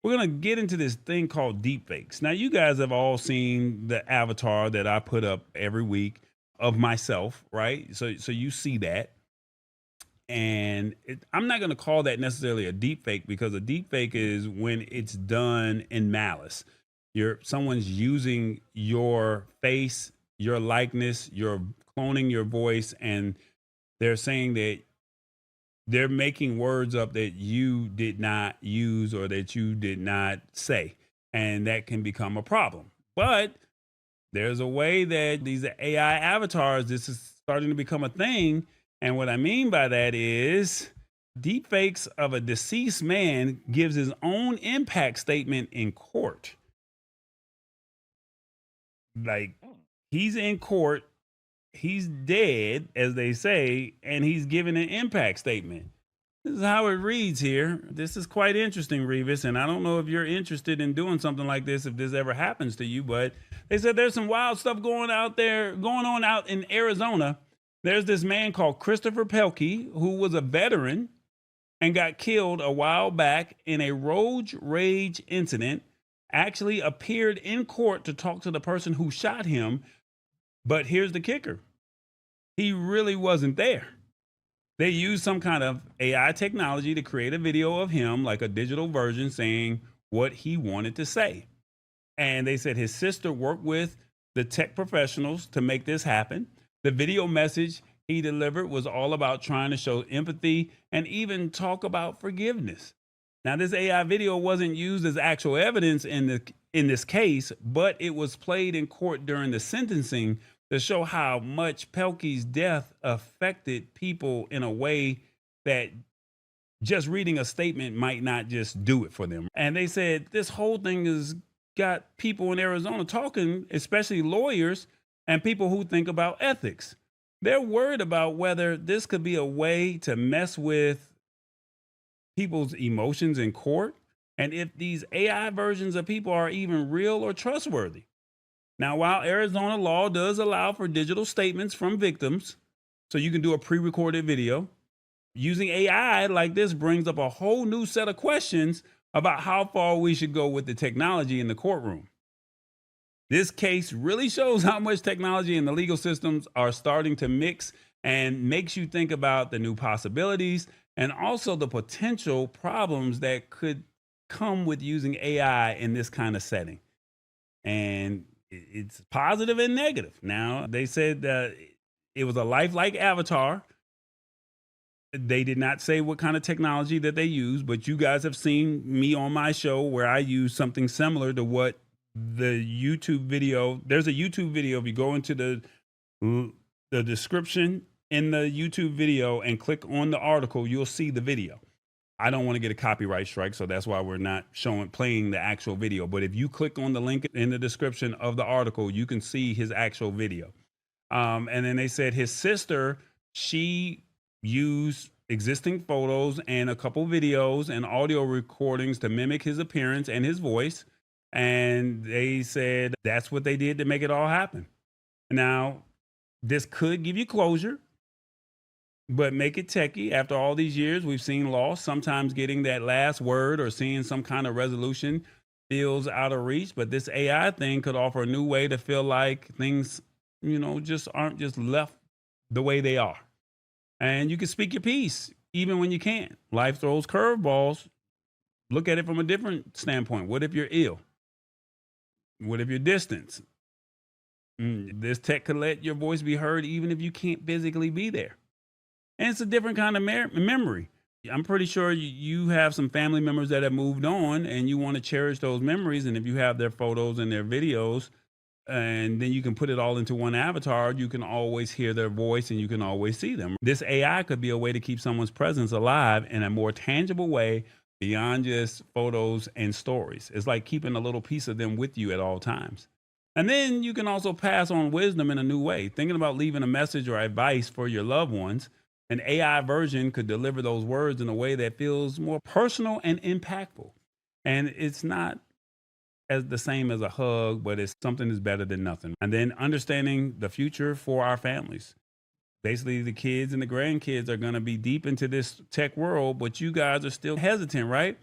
we're going to get into this thing called deepfakes. Now, you guys have all seen the avatar that I put up every week of myself, right? So you see that. And I'm not going to call that necessarily a deepfake, because a deepfake is when it's done in malice. Someone's using your face, your likeness, you're cloning your voice, and they're saying that they're making words up that you did not use or that you did not say. And that can become a problem. But there's a way that these AI avatars, this is starting to become a thing. And what I mean by that is deepfakes of a deceased man gives his own impact statement in court. Like, he's in court, he's dead, as they say, and he's giving an impact statement. This is how it reads here. This is quite interesting, Revis, and I don't know if you're interested in doing something like this if this ever happens to you, but they said there's some wild stuff going on out in Arizona. There's this man called Christopher Pelky, who was a veteran and got killed a while back in a road rage incident, actually appeared in court to talk to the person who shot him. But here's the kicker. He really wasn't there. They used some kind of AI technology to create a video of him, like a digital version, saying what he wanted to say. And they said his sister worked with the tech professionals to make this happen. The video message he delivered was all about trying to show empathy and even talk about forgiveness. Now, this AI video wasn't used as actual evidence in this case, but it was played in court during the sentencing to show how much Pelky's death affected people in a way that just reading a statement might not just do it for them. And they said this whole thing has got people in Arizona talking, especially lawyers and people who think about ethics. They're worried about whether this could be a way to mess with people's emotions in court, and if these AI versions of people are even real or trustworthy. Now, while Arizona law does allow for digital statements from victims, so you can do a pre-recorded video, using AI like this brings up a whole new set of questions about how far we should go with the technology in the courtroom. This case really shows how much technology and the legal systems are starting to mix, and makes you think about the new possibilities and also the potential problems that could come with using AI in this kind of setting. And it's positive and negative. Now, they said that it was a lifelike avatar. They did not say what kind of technology that they use, but you guys have seen me on my show where I use something similar to what the YouTube video. There's a YouTube video. If you go into the description in the YouTube video and click on the article, you'll see the video. I don't want to get a copyright strike, so that's why we're not playing the actual video. But if you click on the link in the description of the article, you can see his actual video. And then they said his sister, she used existing photos and a couple videos and audio recordings to mimic his appearance and his voice. And they said that's what they did to make it all happen. Now, this could give you closure, but make it techie. After all these years, we've seen loss. Sometimes getting that last word or seeing some kind of resolution feels out of reach. But this AI thing could offer a new way to feel like things, just aren't just left the way they are. And you can speak your piece even when you can't. Life throws curveballs. Look at it from a different standpoint. What if you're ill? What if you're distant? This tech could let your voice be heard even if you can't physically be there. And it's a different kind of memory. I'm pretty sure you have some family members that have moved on and you want to cherish those memories. And if you have their photos and their videos, and then you can put it all into one avatar, you can always hear their voice and you can always see them. This AI could be a way to keep someone's presence alive in a more tangible way beyond just photos and stories. It's like keeping a little piece of them with you at all times. And then you can also pass on wisdom in a new way. Thinking about leaving a message or advice for your loved ones, an AI version could deliver those words in a way that feels more personal and impactful. And it's not as the same as a hug, but it's something that's better than nothing. And then understanding the future for our families. Basically, the kids and the grandkids are going to be deep into this tech world, but you guys are still hesitant, right?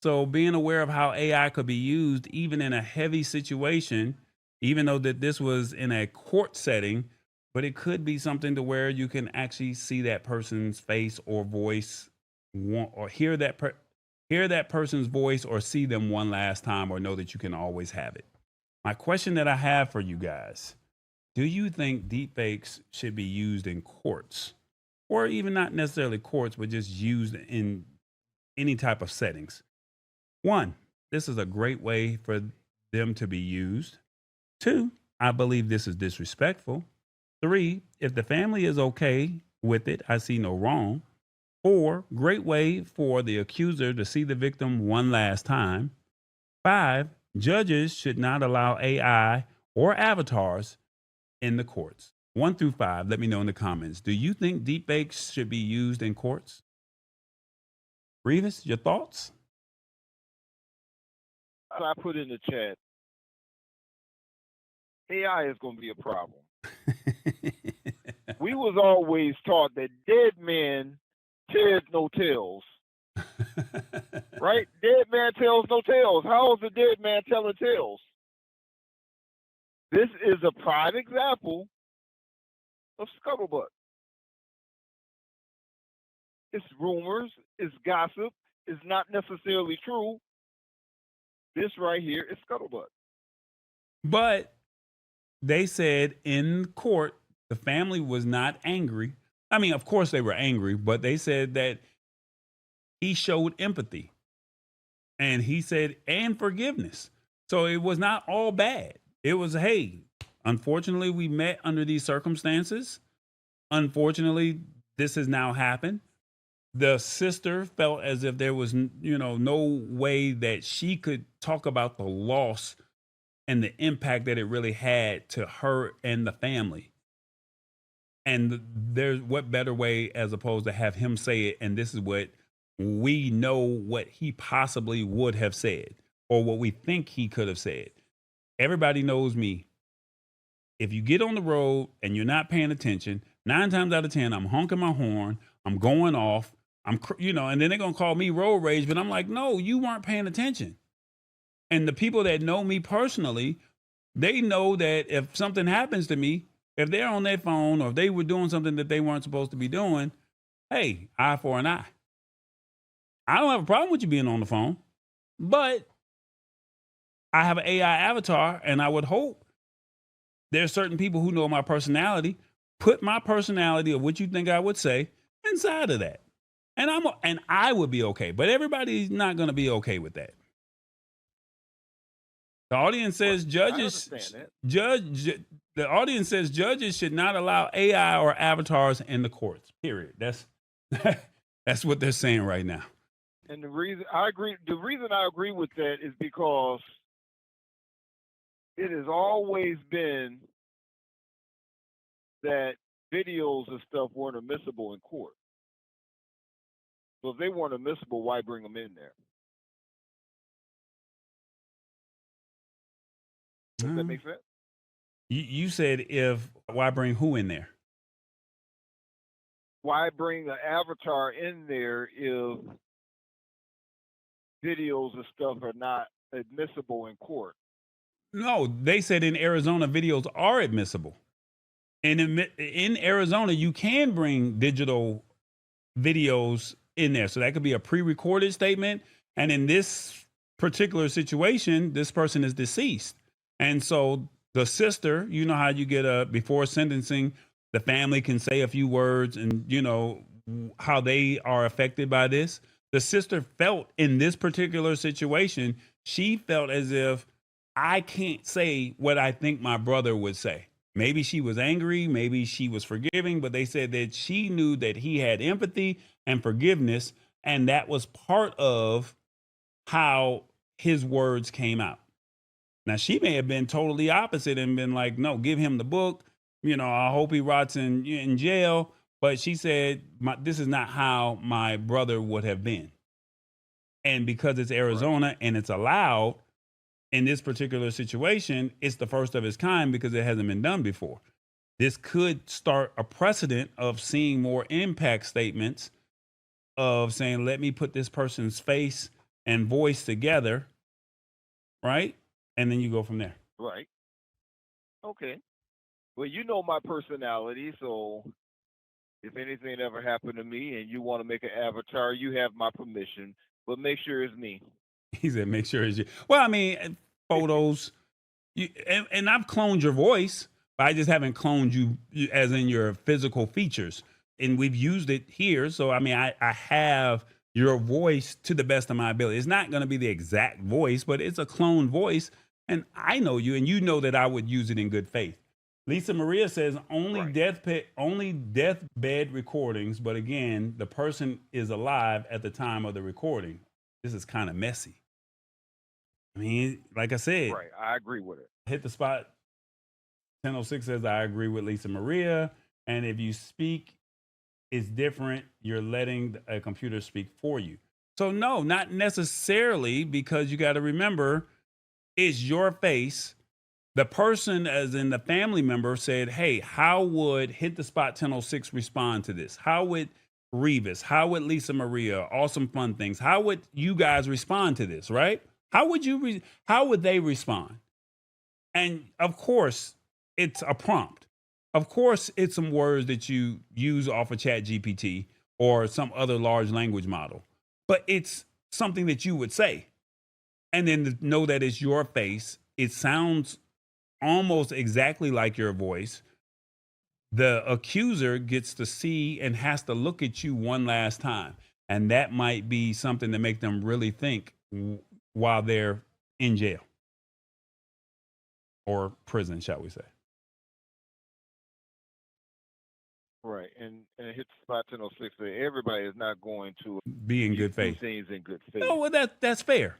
So being aware of how AI could be used even in a heavy situation, even though that this was in a court setting, but it could be something to where you can actually see that person's face or voice or hear that person's voice or see them one last time or know that you can always have it. My question that I have for you guys, do you think deepfakes should be used in courts or even not necessarily courts, but just used in any type of settings? One, this is a great way for them to be used. Two, I believe this is disrespectful. Three, if the family is okay with it, I see no wrong. Four, great way for the accuser to see the victim one last time. Five, judges should not allow AI or avatars in the courts. 1 through 5, let me know in the comments. Do you think deepfakes should be used in courts? Revis, your thoughts? I put in the chat, AI is going to be a problem. We was always taught that dead men tell no tales. Right? Dead man tells no tales. How is a dead man telling tales? This is a prime example of scuttlebutt. It's rumors, it's gossip, it's not necessarily true. This right here is scuttlebutt. But they said in court, the family was not angry. I mean, of course they were angry, but they said that he showed empathy and he said, and forgiveness. So it was not all bad. It was, hey, unfortunately, we met under these circumstances. Unfortunately, this has now happened. The sister felt as if there was, no way that she could talk about the loss and the impact that it really had to her and the family. And there's what better way as opposed to have him say it. And this is what we know what he possibly would have said or what we think he could have said. Everybody knows me. If you get on the road and you're not paying attention, 9 times out of 10, I'm honking my horn, I'm going off, and then they're going to call me road rage, but I'm like, no, you weren't paying attention. And the people that know me personally, they know that if something happens to me, if they're on their phone or if they were doing something that they weren't supposed to be doing, hey, eye for an eye. I don't have a problem with you being on the phone, but I have an AI avatar and I would hope there's certain people who know my personality, put my personality of what you think I would say inside of that. And I would be okay, but everybody's not going to be okay with that. The audience says the audience says judges should not allow AI or avatars in the courts. Period. That's what they're saying right now. And the reason I agree with that is because it has always been that videos and stuff weren't admissible in court. So if they weren't admissible, why bring them in there? Does that make sense? You said why bring who in there? Why bring the avatar in there if videos and stuff are not admissible in court? No, they said in Arizona videos are admissible. And in Arizona, you can bring digital videos in there. So that could be a pre-recorded statement. And in this particular situation, this person is deceased. And so the sister, you know how you get before sentencing, the family can say a few words and how they are affected by this. The sister felt in this particular situation, she felt as if I can't say what I think my brother would say. Maybe she was angry, maybe she was forgiving, but they said that she knew that he had empathy and forgiveness, and that was part of how his words came out. Now, she may have been totally opposite and been like, no, give him the book. I hope he rots in jail. But she said, this is not how my brother would have been. And because it's Arizona and it's allowed in this particular situation, it's the first of its kind because it hasn't been done before. This could start a precedent of seeing more impact statements of saying, let me put this person's face and voice together, right? And then you go from there. Right. Okay. Well, you know my personality, so if anything ever happened to me and you want to make an avatar, you have my permission, but make sure it's me. He said, make sure it's you. Well, I mean, photos, and I've cloned your voice, but I just haven't cloned you as in your physical features. And we've used it here. So, I mean, I have your voice to the best of my ability. It's not going to be the exact voice, but it's a cloned voice. And I know you, and you know that I would use it in good faith. Lisa Maria says only Right. only deathbed recordings, but again, the person is alive at the time of the recording. This is kind of messy. I mean, like I said, Right. I agree with it. hit the spot. 1006 says I agree with Lisa Maria, and if you speak is different, you're letting a computer speak for you. So no, not necessarily, because you got to remember it's your face. The person, as in the family member, said, hey, how would Hit the Spot 1006 respond to this? How would Revis, how would Lisa Maria, Awesome Fun Things, how would you guys respond to this, right? How would they respond? And of course, it's a prompt. Of course, it's some words that you use off of Chat GPT or some other large language model, but it's something that you would say. And then to know that it's your face, it sounds almost exactly like your voice. The accuser gets to see and has to look at you one last time. And that might be something to make them really think while they're in jail or prison, shall we say. Right. And hit the spot 1006. Everybody is not going to Be in good do faith. things in good faith. No, well, that's fair.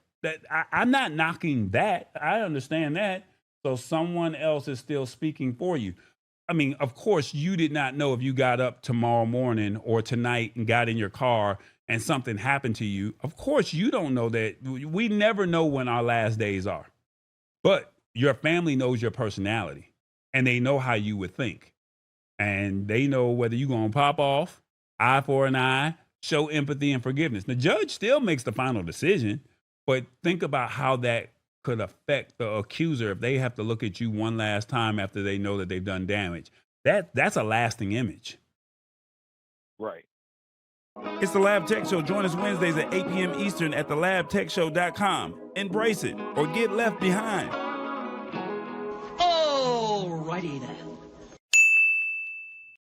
I'm not knocking that. I understand that. So someone else is still speaking for you. I mean, of course, you did not know if you got up tomorrow morning or tonight and got in your car and something happened to you. Of course, you don't know that. We never know when our last days are. But your family knows your personality and they know how you would think. And they know whether you're going to pop off, eye for an eye, show empathy and forgiveness. The judge still makes the final decision, but think about how that could affect the accuser if they have to look at you one last time after they know that they've done damage. That's a lasting image. Right. It's the Lab Tech Show. Join us Wednesdays at 8 p.m. Eastern at thelabtechshow.com. Embrace it or get left behind. Alrighty then.